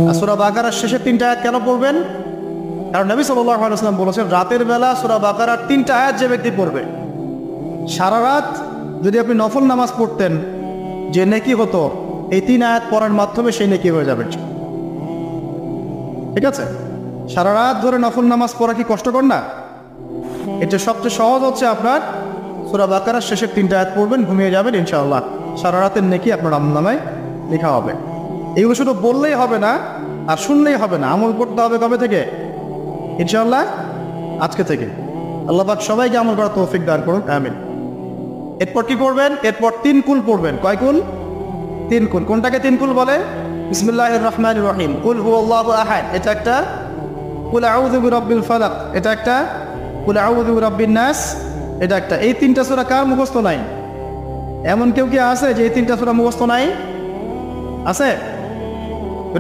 আর সূরা বাকারার শেষের 3টা আয়াত কেন পড়বেন? কারণ নবী সাল্লাল্লাহু আলাইহি ওয়াসাল্লাম বলেছেন, রাতের বেলা সূরা বাকারার 3টা আয়াত যে ব্যক্তি পড়বে, সারা রাত যদি আপনি নফল নামাজ পড়তেন যে নেকি হতো, এই 3 আয়াত পড়ার মাধ্যমে সেই নেকি হয়ে যাবে। ঠিক আছে? সারা রাত ধরে নফল নামাজ পড়া কি কষ্টকর না? এটা সবচেয়ে সহজ হচ্ছে আপনার সূরা বাকারার শেষের 3টা আয়াত পড়বেন, ঘুমিয়ে যাবেন, ইনশাআল্লাহ সারা রাতের নেকি আপনার আমলনামায় লেখা হবে। এগুলো শুধু বললেই হবে না আর শুনলেই হবে না, আমল করতে হবে কবে থেকে? ইনশাআল্লাহ আজকে থেকে। আল্লাহ পাক সবাইকে আমল করার তৌফিক দান করুন, আমিন। এরপর কি পড়বেন? এরপর 3 কুল পড়বেন। কয় কুল? 3 কুল। কোনটাকে 3 কুল বলে? বিসমিল্লাহির রহমানির রহিম, কুল হুয়াল্লাহু আহাদ এটা একটা, কুল আউযু বিরাব্বিল ফালাক এটা একটা, কুল আউযু বিরাব্বিন নাস এটা একটা। এই 3টা সূরা কার মুখস্থ নাই? এমন কেউ কি আছে যে এই 3টা সূরা মুখস্থ নাই? আছে?